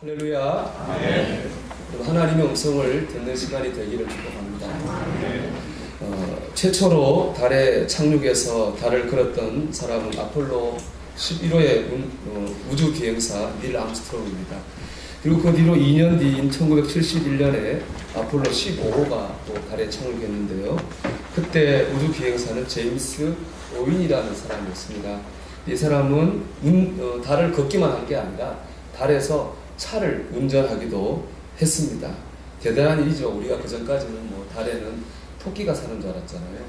할렐루야. 네. 하나님의 음성을 듣는 시간이 되기를 축복합니다. 최초로 달에 착륙해서 달을 걸었던 사람은 아폴로 11호의 우주 비행사 닐 암스트롱입니다. 그리고 그 뒤로 2년 뒤인 1971년에 아폴로 15호가 또 달에 착륙했는데요. 그때 우주 비행사는 제임스 오윈이라는 사람이었습니다. 이 사람은 달을 걷기만 한 게 아니라 달에서 차를 운전하기도 했습니다. 대단한 일이죠. 우리가 그전까지는 달에는 토끼가 사는 줄 알았잖아요.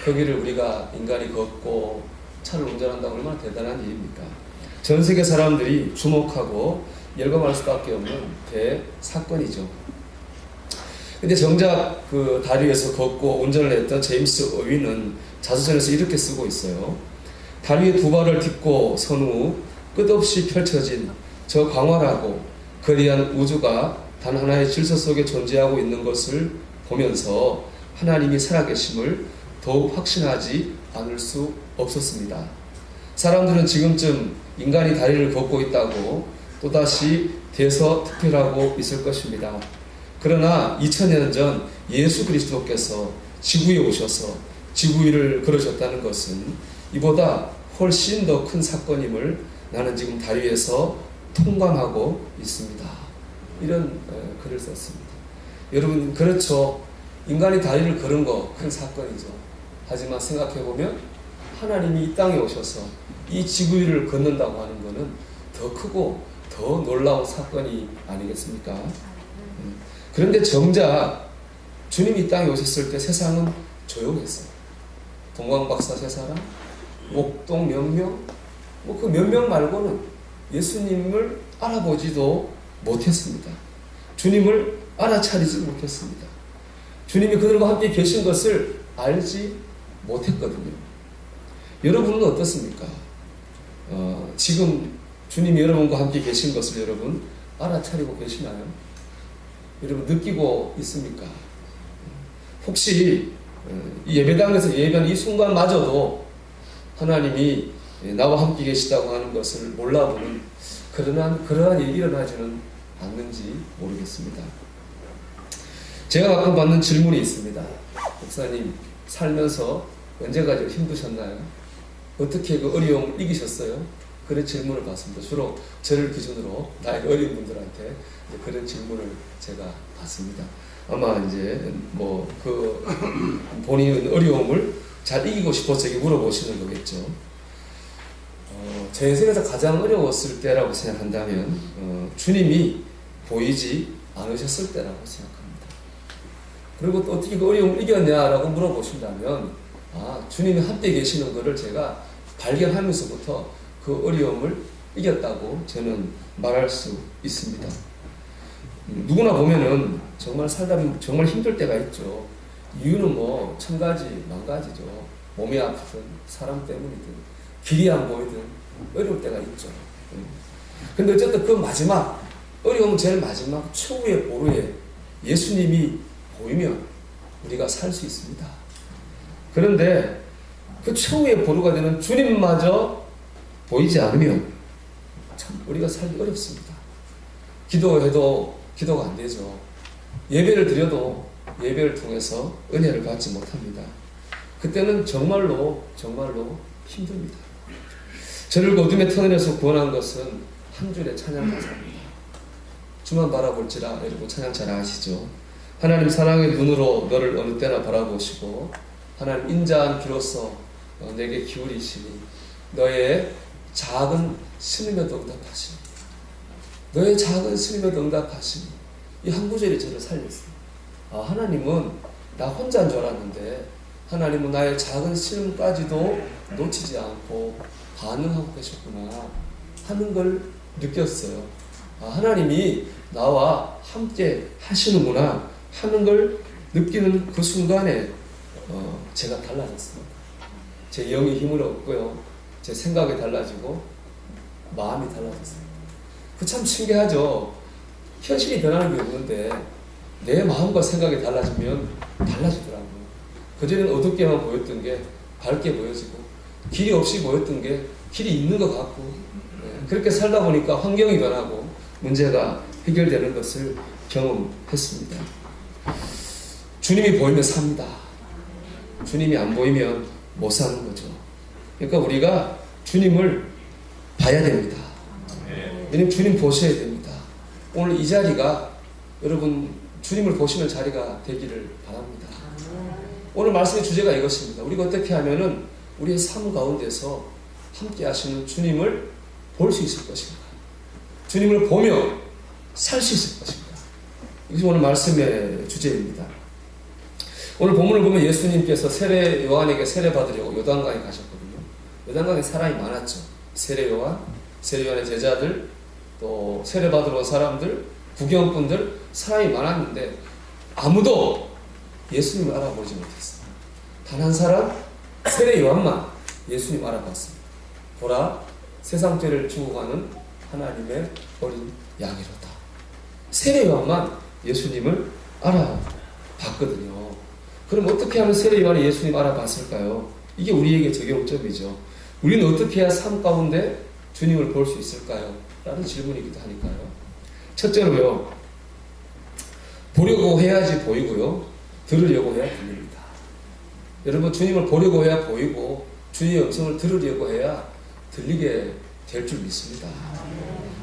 거기를 우리가 인간이 걷고 차를 운전한다고 얼마나 대단한 일입니까? 전 세계 사람들이 주목하고 열광할 수밖에 없는 대사건이죠. 근데 정작 그 달 위에서 걷고 운전을 했던 제임스 오윈은 자서전에서 이렇게 쓰고 있어요. 달 위에 두 발을 딛고 선 후 끝없이 펼쳐진 저 광활하고 거대한 우주가 단 하나의 질서 속에 존재하고 있는 것을 보면서 하나님이 살아계심을 더욱 확신하지 않을 수 없었습니다. 사람들은 지금쯤 인간이 다리를 걷고 있다고 또다시 대서특필하고 있을 것입니다. 그러나 2000년 전 예수 그리스도께서 지구에 오셔서 지구 위를 걸으셨다는 것은 이보다 훨씬 더 큰 사건임을 나는 지금 다리 위에서 통감하고 있습니다. 이런 글을 썼습니다. 여러분, 그렇죠. 인간이 다리를 걸은 거 큰 사건이죠. 하지만 생각해보면 하나님이 이 땅에 오셔서 이 지구 위를 걷는다고 하는 것은 더 크고 더 놀라운 사건이 아니겠습니까? 그런데 정작 주님이 이 땅에 오셨을 때 세상은 조용했어요. 동광박사 세 사람, 옥동 몇 명, 그 몇 명 말고는 예수님을 알아보지도 못했습니다. 주님을 알아차리지 못했습니다. 주님이 그들과 함께 계신 것을 알지 못했거든요. 여러분은 어떻습니까? 지금 주님이 여러분과 함께 계신 것을 여러분 알아차리고 계시나요? 여러분 느끼고 있습니까? 혹시 이 예배당에서 예배하는 이 순간마저도 하나님이 나와 함께 계시다고 하는 것을 몰라보는 그러한 일이 일어나지는 않는지 모르겠습니다. 제가 가끔 받는 질문이 있습니다. 목사님, 살면서 언제까지 힘드셨나요? 어떻게 그 어려움을 이기셨어요? 그런 질문을 받습니다. 주로 저를 기준으로 나이가 어린 분들한테 그런 질문을 제가 받습니다. 아마 이제 본인의 어려움을 잘 이기고 싶어서 물어보시는 거겠죠. 제 인생에서 가장 어려웠을 때라고 생각한다면 주님이 보이지 않으셨을 때라고 생각합니다. 그리고 또 어떻게 그 어려움을 이겼냐라고 물어보신다면 주님이 함께 계시는 것을 제가 발견하면서부터 그 어려움을 이겼다고 저는 말할 수 있습니다. 누구나 보면은 정말 살다 보면 정말 힘들 때가 있죠. 이유는 천 가지, 만 가지죠. 몸이 아프든 사람 때문이든 길이 안 보이든 어려울 때가 있죠. 근데 어쨌든 그 마지막, 어려움은 제일 마지막 최후의 보루에 예수님이 보이면 우리가 살 수 있습니다. 그런데 그 최후의 보루가 되는 주님마저 보이지 않으면 참 우리가 살기 어렵습니다. 기도해도 기도가 안 되죠. 예배를 드려도 예배를 통해서 은혜를 받지 못합니다. 그때는 정말로 힘듭니다. 저를 어둠의 터널에서 구원한 것은 한 줄의 찬양 가사입니다. 주만 바라볼지라. 여러분 찬양 잘 아시죠? 하나님 사랑의 눈으로 너를 어느 때나 바라보시고 하나님 인자한 귀로서 내게 기울이시니 너의 작은 스님에도 응답하시니 너의 작은 스님에도 응답하시니 이 한 구절이 저를 살렸어요. 하나님은 나 혼자인 줄 알았는데 하나님은 나의 작은 스님까지도 놓치지 않고 반응하고 계셨구나 하는 걸 느꼈어요. 하나님이 나와 함께 하시는구나 하는 걸 느끼는 그 순간에 제가 달라졌습니다. 제 영이 힘을 얻고요. 제 생각이 달라지고 마음이 달라졌습니다. 그 참 신기하죠. 현실이 변하는 게 없는데 내 마음과 생각이 달라지면 달라지더라고요. 그전에는 어둡게만 보였던 게 밝게 보여지고 길이 없이 보였던 게 길이 있는 것 같고 그렇게 살다 보니까 환경이 변하고 문제가 해결되는 것을 경험했습니다. 주님이 보이면 삽니다. 주님이 안 보이면 못 사는 거죠. 그러니까 우리가 주님을 봐야 됩니다. 왜냐면 주님 보셔야 됩니다. 오늘 이 자리가 여러분 주님을 보시는 자리가 되기를 바랍니다. 오늘 말씀의 주제가 이것입니다. 우리가 어떻게 하면은 우리의 삶 가운데서 함께 하시는 주님을 볼 수 있을 것인가? 주님을 보며 살 수 있을 것인가? 이것이 오늘 말씀의 주제입니다. 오늘 본문을 보면 예수님께서 세례 요한에게 세례 받으려고 요단강에 가셨거든요. 요단강에 사람이 많았죠. 세례 요한의 제자들, 또 세례 받으러 온 사람들, 구경꾼들, 사람이 많았는데 아무도 예수님을 알아보지 못했어요. 단 한 사람, 세례 요한만 예수님 알아봤습니다. 보라, 세상 죄를 지고 가는 하나님의 어린 양이로다. 세례 요한만 예수님을 알아봤거든요. 그럼 어떻게 하면 세례 요한이 예수님 알아봤을까요? 이게 우리에게 적용점이죠. 우리는 어떻게 해야 삶 가운데 주님을 볼 수 있을까요? 라는 질문이기도 하니까요. 첫째로요, 보려고 해야지 보이고요, 들으려고 해야 들립니다. 여러분, 주님을 보려고 해야 보이고 주님의 음성을 들으려고 해야 들리게 될 줄 믿습니다.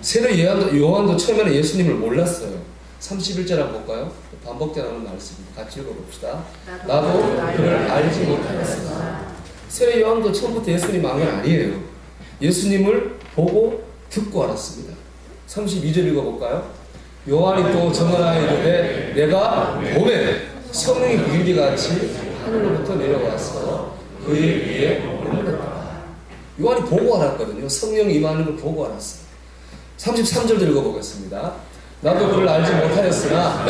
세례 요한도 처음에는 예수님을 몰랐어요. 31절 한번 볼까요? 반복되어 나오는 말씀입니다. 같이 읽어봅시다. 나도 그를 알지 못하였으나. 세례 요한도 처음부터 예수님 안 건 아니에요. 예수님을 보고 듣고 알았습니다. 32절 읽어볼까요? 요한이 또 정언하여 이르되 내가 봄에 성령이 비둘기같이 하늘로부터 내려와서 그의 위에 머물렀다. 요한이 보고 알았거든요. 성령이 임하는 걸 보고 알았어요. 33절 읽어보겠습니다. 나도 그를 알지 못하였으나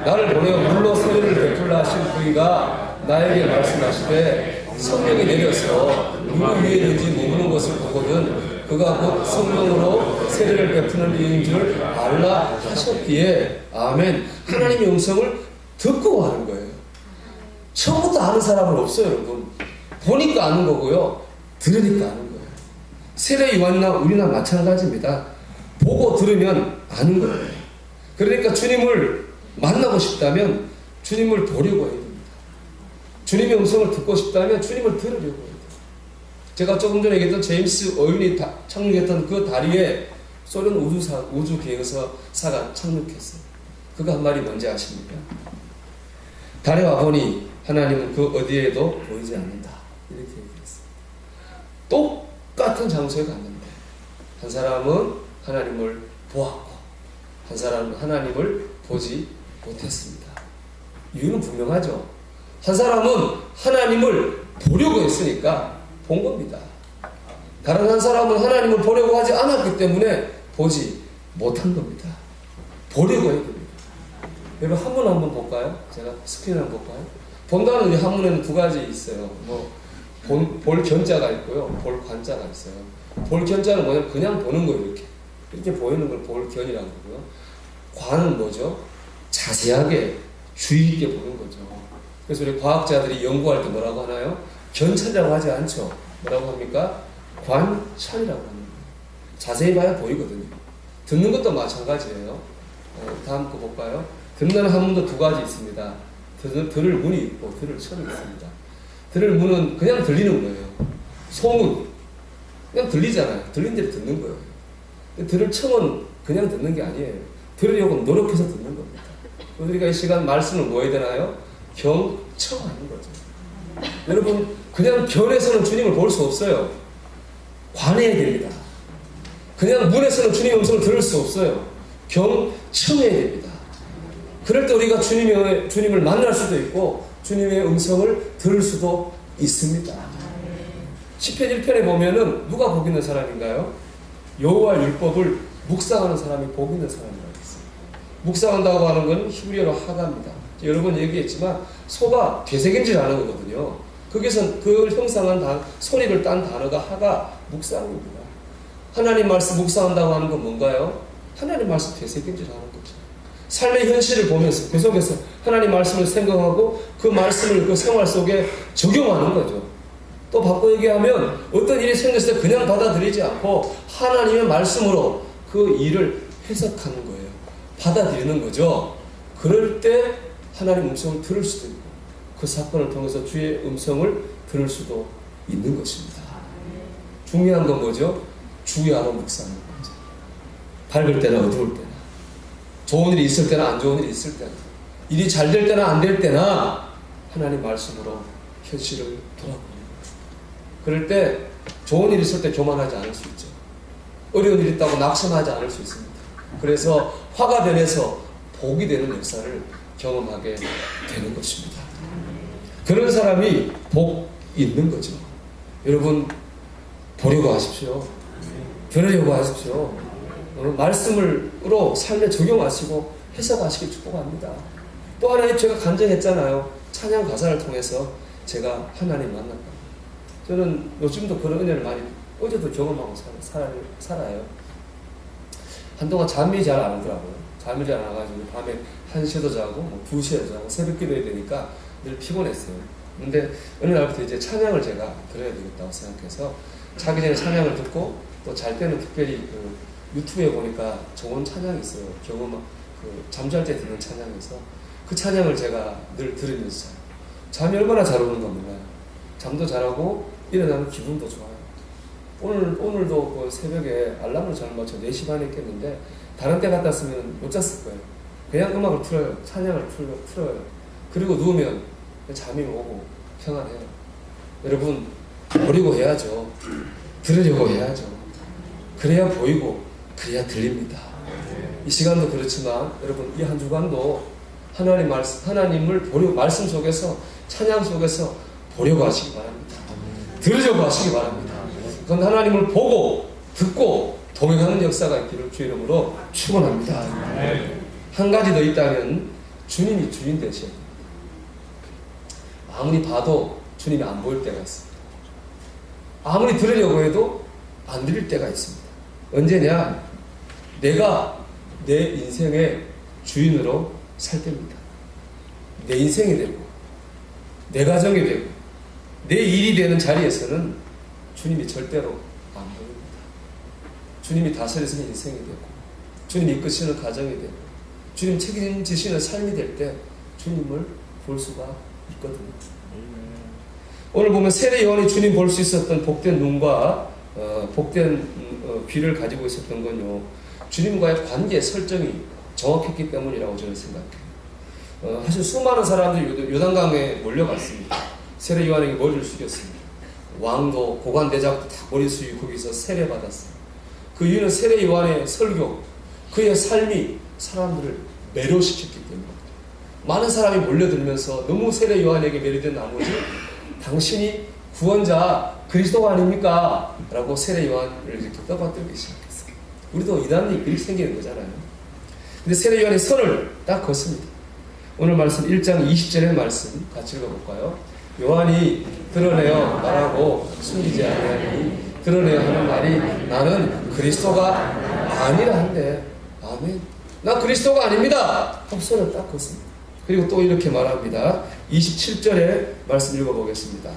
나를 보내어 물로 세례를 베풀라 하신 그이가 나에게 말씀하시되 성령이 내려서 누구 위에든지 머무는 것을 보거든 그가 곧 성령으로 세례를 베푸는 이인 줄 알라 하셨기에 아멘. 하나님의 음성을 듣고 하는 거예요. 처음부터 아는 사람은 없어요, 여러분. 보니까 아는 거고요, 들으니까 아는 거예요. 세례 요한이나 우리나 마찬가지입니다. 보고 들으면 아는 거예요. 그러니까 주님을 만나고 싶다면 주님을 보려고 해야 됩니다. 주님의 음성을 듣고 싶다면 주님을 들으려고 해야 돼요. 제가 조금 전에 얘기했던 제임스 어윈이 착륙했던 그 다리에 소련 우주계획사가 착륙했어요. 그거 한 말이 뭔지 아십니까? 달에 와보니 하나님은 그 어디에도 보이지 않는다. 이렇게 얘기했어요. 똑같은 장소에 갔는데 한 사람은 하나님을 보았고 한 사람은 하나님을 보지 못했습니다. 이유는 분명하죠. 한 사람은 하나님을 보려고 했으니까 본 겁니다. 다른 한 사람은 하나님을 보려고 하지 않았기 때문에 보지 못한 겁니다. 보려고 해야 됩니다. 여러분 한문 한번 볼까요? 제가 스크린 한번 볼까요? 본다는 한문에는 두 가지 있어요. 볼 견자가 있고요, 볼 관자가 있어요. 볼 견자는 뭐냐면 그냥 보는 거예요. 이렇게 보이는 걸 볼 견이라고 그러고요. 관은 뭐죠? 자세하게 주의 깊게 보는 거죠. 그래서 우리 과학자들이 연구할 때 뭐라고 하나요? 견찰이라고 하지 않죠. 뭐라고 합니까? 관찰이라고 하는 거예요. 자세히 봐야 보이거든요. 듣는 것도 마찬가지예요. 다음 거 볼까요? 듣는 한문도 두 가지 있습니다. 들을 문이 있고 들을 천이 있습니다. 들을 문은 그냥 들리는 거예요. 소문 그냥 들리잖아요. 들린 대로 듣는 거예요. 들을 청은 그냥 듣는 게 아니에요. 들으려고 노력해서 듣는 겁니다. 우리가 이 시간 말씀을 뭐 해야 되나요? 경청하는 거죠. 여러분 그냥 견에서는 주님을 볼 수 없어요. 관해야 됩니다. 그냥 문에서는 주님의 음성을 들을 수 없어요. 경청해야 됩니다. 그럴 때 우리가 주님을 만날 수도 있고 주님의 음성을 들을 수도 있습니다. 시편 1편에 보면은 누가 복 있는 사람인가요? 여호와 율법을 묵상하는 사람이 복 있는 사람이라고 했어요. 묵상한다고 하는 건 히브리어로 하가입니다. 여러 번 얘기했지만 소가 되새김질하는 거거든요. 거기서 그걸 형상한 소리를 딴 단어가 하가, 묵상입니다. 하나님 말씀 묵상한다고 하는 건 뭔가요? 하나님 말씀 되새김질하는 거죠. 삶의 현실을 보면서 계속해서 하나님 말씀을 생각하고 그 말씀을 그 생활 속에 적용하는 거죠. 또 바꿔 얘기하면 어떤 일이 생겼을 때 그냥 받아들이지 않고 하나님의 말씀으로 그 일을 해석하는 거예요. 받아들이는 거죠. 그럴 때 하나님 음성을 들을 수도 있고 그 사건을 통해서 주의 음성을 들을 수도 있는 것입니다. 중요한 건 뭐죠? 주의 안을 묵상하는 거죠. 밝을 때나 어두울 때나, 좋은 일이 있을 때나 안 좋은 일이 있을 때나, 일이 잘 될 때나 안 될 때나 하나님 말씀으로 현실을 돌아보는 거예요. 그럴 때 좋은 일이 있을 때 교만하지 않을 수 있죠. 어려운 일이 있다고 낙심하지 않을 수 있습니다. 그래서 화가 변해서 복이 되는 역사를 경험하게 되는 것입니다. 그런 사람이 복 있는 거죠. 여러분 보려고 하십시오. 들으려고 하십시오. 오늘 말씀으로 삶에 적용하시고 해석하시길 축복합니다. 또 하나 제가 간증했잖아요. 찬양 가사를 통해서 제가 하나님 만났다. 저는 요즘도 그런 은혜를 많이 어제도 경험하고 살아요. 한동안 잠이 잘 안 오더라고요. 잠이 잘 안 와가지고 밤에 1시에도 자고 2시에도 자고 새벽 기도해야 되니까 늘 피곤했어요. 근데 어느 날부터 이제 찬양을 제가 들어야 되겠다고 생각해서 자기 전에 찬양을 듣고 또 잘 때는 특별히 그 유튜브에 보니까 좋은 찬양이 있어요. 잠잘 때 듣는 찬양에서 그 찬양을 제가 늘 들으면서 자요. 잠이 얼마나 잘 오는가 몰라요. 잠도 잘하고 일어나면 기분도 좋아요. 오늘도 그 새벽에 알람을 잘못 맞춰 4시 반에 깼는데 다른 때 갔다 왔으면 못 잤을 거예요. 그냥 음악을 틀어요. 찬양을 틀어요. 그리고 누우면 잠이 오고 평안해요. 여러분 보려고 해야죠. 들으려고 해야죠. 그래야 보이고 그래야 들립니다. 이 시간도 그렇지만 여러분 이 한 주간도 하나님을 보려고 말씀 속에서 찬양 속에서 보려고 하시기 바랍니다. 들으려고 하시기 바랍니다. 그건 하나님을 보고 듣고 동행하는 역사가 있기를 주의 이름으로 축원합니다. 한 가지 더 있다면 주님이 주인 되셔야 됩니다. 아무리 봐도 주님이 안 보일 때가 있습니다. 아무리 들으려고 해도 안 들릴 때가 있습니다. 언제냐? 내가 내 인생의 주인으로 살 때입니다. 내 인생이 되고 내 가정이 되고 내 일이 되는 자리에서는 주님이 절대로 안 보입니다. 주님이 다스리시는 인생이 되고 주님이 이끄시는 가정이 되고 주님 책임지시는 삶이 될 때 주님을 볼 수가 있거든요. 오늘 보면 세례 요한이 주님 볼 수 있었던 복된 눈과 복된 귀를 가지고 있었던 건요, 주님과의 관계 설정이 정확했기 때문이라고 저는 생각해요. 사실 수많은 사람들이 요단강에 몰려갔습니다. 세례 요한에게 머리를 숙였습니다. 왕도 고관대작도 다 머리 숙이고 거기서 세례받았어요. 그 이유는 세례 요한의 설교, 그의 삶이 사람들을 매료시켰기 때문입니다. 많은 사람이 몰려들면서 너무 세례 요한에게 매료된 나머지 당신이 구원자 그리스도가 아닙니까? 라고 세례 요한을 이렇게 떠받들기 시작했어요. 우리도 이단이 이렇게 생기는 거잖아요. 근데 세례 요한의 선을 딱 걷습니다. 오늘 말씀 1장 20절의 말씀 같이 읽어볼까요? 요한이 드러내어 말하고 숨기지 아니하니 드러내어 하는 말이 나는 그리스도가 아니라 한데 아멘. 나 그리스도가 아닙니다. 하고 선을 딱 걷습니다. 그리고 또 이렇게 말합니다. 27절의 말씀 읽어보겠습니다.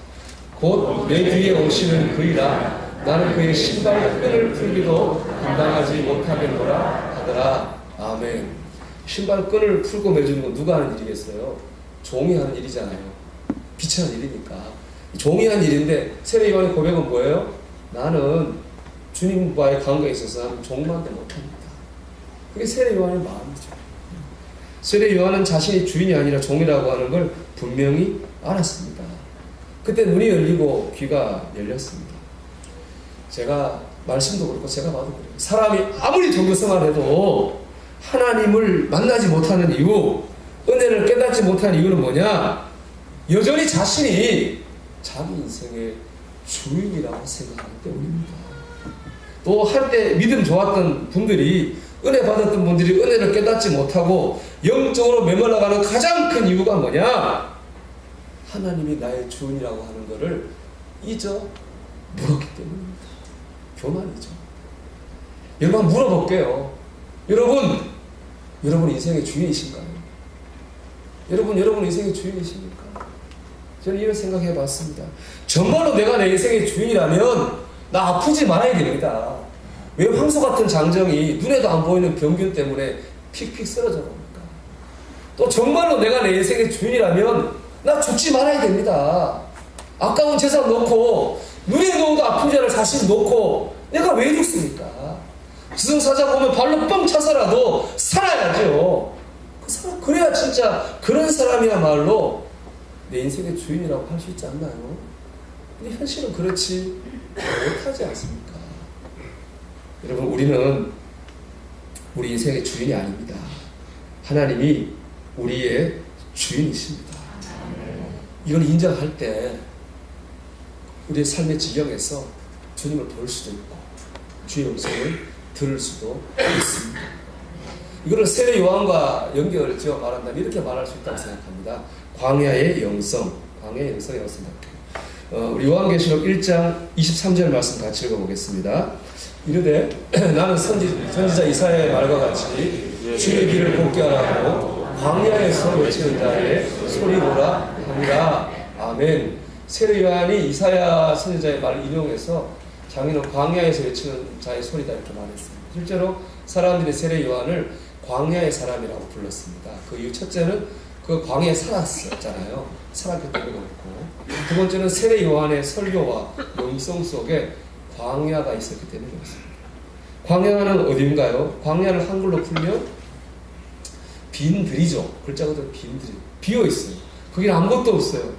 곧 내 뒤에 오시는 그이라 나는 그의 신발끈을 풀기도 감당하지 못하겠노라 하더라. 아멘. 신발끈을 풀고 매주는 건 누가 하는 일이겠어요? 종이 하는 일이잖아요. 비천한 일이니까. 종이 하는 일인데 세례 요한의 고백은 뭐예요? 나는 주님과의 관계에 있어서 나는 종만도 못합니다. 그게 세례 요한의 마음이죠. 세례 요한은 자신이 주인이 아니라 종이라고 하는 걸 분명히 알았습니다. 그때 눈이 열리고 귀가 열렸습니다. 제가 말씀도 그렇고 제가 봐도 그래요. 사람이 아무리 종교생활해도 하나님을 만나지 못하는 이유, 은혜를 깨닫지 못하는 이유는 뭐냐? 여전히 자신이 자기 인생의 주인이라고 생각하기 때문입니다. 또 한때 믿음 좋았던 분들이, 은혜 받았던 분들이 은혜를 깨닫지 못하고 영적으로 메말라가는 가장 큰 이유가 뭐냐? 하나님이 나의 주인이라고 하는 것을 잊어먹었기 때문입니다. 교만이죠. 여러분 물어볼게요. 여러분 인생의 주인이신가요? 여러분 인생의 주인이십니까? 저는 이런 생각해 봤습니다. 정말로 내가 내 인생의 주인이라면 나 아프지 말아야 됩니다. 왜 황소 같은 장정이 눈에도 안 보이는 병균 때문에 픽픽 쓰러져 봅니까? 또 정말로 내가 내 인생의 주인이라면 나 죽지 말아야 됩니다. 아까운 재산 놓고 눈에 놓어도 아픈 자를 사실 놓고 내가 왜 죽습니까? 기승사자 보면 발로 뻥 차서라도 살아야죠. 그 사람 그래야 진짜 그런 사람이야말로 내 인생의 주인이라고 할 수 있지 않나요? 근데 현실은 그렇지 못하지 않습니까? 여러분, 우리는 우리 인생의 주인이 아닙니다. 하나님이 우리의 주인이십니다. 이걸 인정할 때 우리의 삶의 지경에서 주님을 볼 수도 있고 주의 음성을 들을 수도 있습니다. 이거를 세례 요한과 연결을 지어 말한다면 이렇게 말할 수 있다고 생각합니다. 광야의 영성, 광야의 영성이라고 생각해요. 우리 요한계시록 1장 23절 말씀 같이 읽어보겠습니다. 이르되 나는 선지자 이사야의 말과 같이 주의 길을 곱게 하라고 광야에서 외치는 자의 소리로라 하니라. 아멘. 세례 요한이 이사야 선지자의 말을 인용해서 자기는 광야에서 외치는 자의 소리다 이렇게 말했습니다. 실제로 사람들이 세례 요한을 광야의 사람이라고 불렀습니다. 그 이유 첫째는 그 광야에 살았었잖아요. 살았기 때문에 그렇고, 두 번째는 세례 요한의 설교와 영성 속에 광야가 있었기 때문에 그렇습니다. 광야는 어디인가요? 광야를 한글로 풀면 빈들이죠. 글자 그대로 빈들이. 비어있어요. 거기는 아무것도 없어요.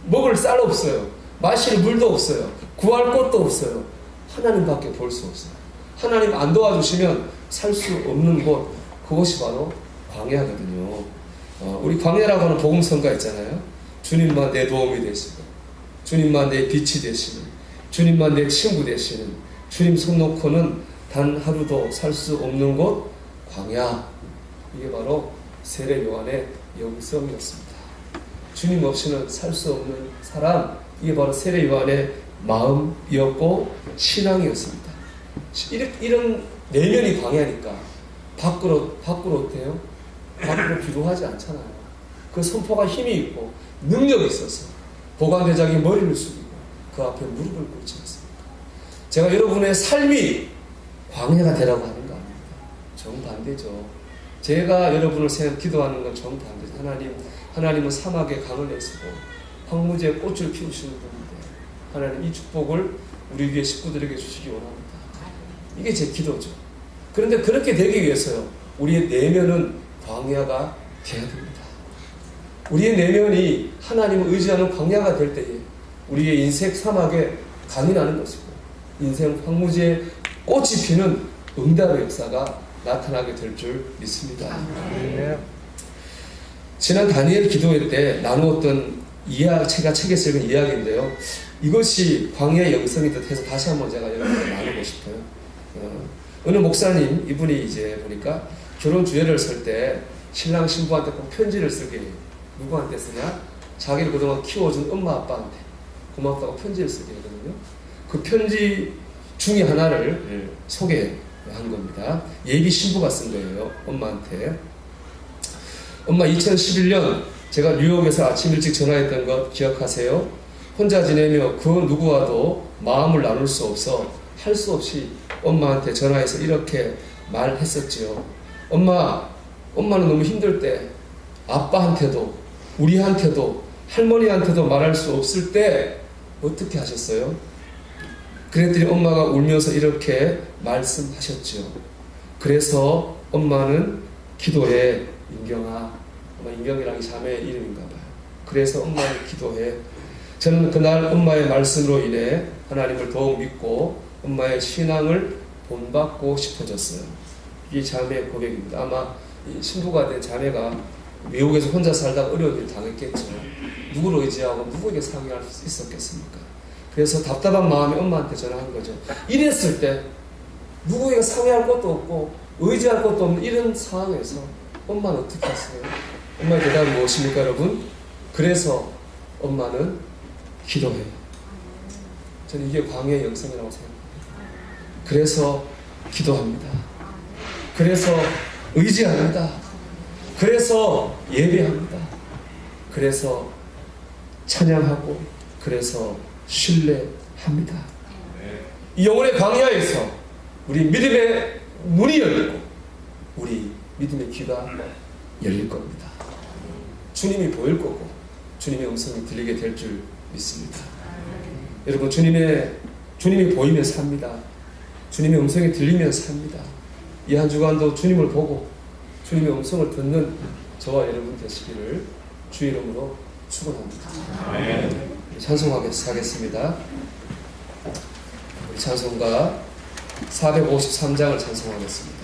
먹을 쌀 없어요. 마실 물도 없어요. 구할 곳도 없어요. 하나님밖에 볼 수 없어요. 하나님 안 도와주시면 살 수 없는 곳, 그것이 바로 광야거든요. 우리 광야라고 하는 복음성가 있잖아요. 주님만 내 도움이 되시고, 주님만 내 빛이 되시는, 주님만 내 친구 되시는, 주님 손 놓고는 단 하루도 살 수 없는 곳 광야. 이게 바로 세례 요한의 영성이었습니다. 주님 없이는 살 수 없는 사람, 이게 바로 세례 요한의 마음이었고 신앙이었습니다. 이런 내면이 광야니까 밖으로 어때요? 밖으로 기도하지 않잖아요. 그 선포가 힘이 있고 능력이 있어서 보관대장이 머리를 숙이고 그 앞에 무릎을 꿇지 않습니까? 제가 여러분의 삶이 광야가 되라고 하는 거 아닙니다. 정반대죠. 제가 여러분을 기도하는 건 정반대죠. 하나님은 사막에 강을 내시고 황무지에 꽃을 피우시는 분인데 하나님 이 축복을 우리 위에 식구들에게 주시기 원합니다. 이게 제 기도죠. 그런데 그렇게 되기 위해서요, 우리의 내면은 광야가 되어야 됩니다. 우리의 내면이 하나님을 의지하는 광야가 될 때에 우리의 인생 사막에 강이 나는 것이고 인생 황무지에 꽃이 피는 응답의 역사가 나타나게 될 줄 믿습니다. 지난 다니엘 기도회 때 나누었던 제가 책에 쓰는 이야기인데요. 이것이 광야의 영성이 듯해서 다시 한번 제가 여러분과 나누고 싶어요. 어느 목사님, 이분이 이제 보니까 결혼 주례를 설 때 신랑 신부한테 꼭 편지를 쓰게 해요. 누구한테 쓰냐? 자기를 그동안 키워준 엄마 아빠한테 고맙다고 편지를 쓰게 하거든요. 그 편지 중에 하나를 소개한 겁니다. 예비 신부가 쓴 거예요. 엄마한테. 엄마, 2011년 제가 뉴욕에서 아침 일찍 전화했던 것 기억하세요? 혼자 지내며 그 누구와도 마음을 나눌 수 없어 할 수 없이 엄마한테 전화해서 이렇게 말했었지요. 엄마는 너무 힘들 때 아빠한테도 우리한테도 할머니한테도 말할 수 없을 때 어떻게 하셨어요? 그랬더니 엄마가 울면서 이렇게 말씀하셨지요. 그래서 엄마는 기도해. 인경아, 인경이랑 자매의 이름인가 봐요. 그래서 엄마는 기도해. 저는 그날 엄마의 말씀으로 인해 하나님을 더욱 믿고 엄마의 신앙을 본받고 싶어졌어요. 이게 자매의 고백입니다. 아마 신부가 된 자매가 미국에서 혼자 살다가 어려운 일 당했겠죠. 누구를 의지하고 누구에게 상의할 수 있었겠습니까? 그래서 답답한 마음에 엄마한테 전화한 거죠. 이랬을 때 누구에게 상의할 것도 없고 의지할 것도 없는 이런 상황에서 엄마는 어떻게 했어요? 엄마의 대답이 무엇입니까, 여러분? 그래서 엄마는 기도해요. 저는 이게 광야의 영성이라고 생각합니다. 그래서 기도합니다. 그래서 의지합니다. 그래서 예배합니다. 그래서 찬양하고 그래서 신뢰합니다. 이 영혼의 광야에서 우리 믿음의 눈이 열리고 우리 믿음의 귀가 열릴 겁니다. 주님이 보일 거고 주님의 음성이 들리게 될 줄 믿습니다. 여러분, 주님이 보이면 삽니다. 주님의 음성이 들리면 삽니다. 이 한 주간도 주님을 보고 주님의 음성을 듣는 저와 여러분 되시기를 주의 이름으로 축원합니다. 찬송하겠습니다. 우리 찬송가 453장을 찬송하겠습니다.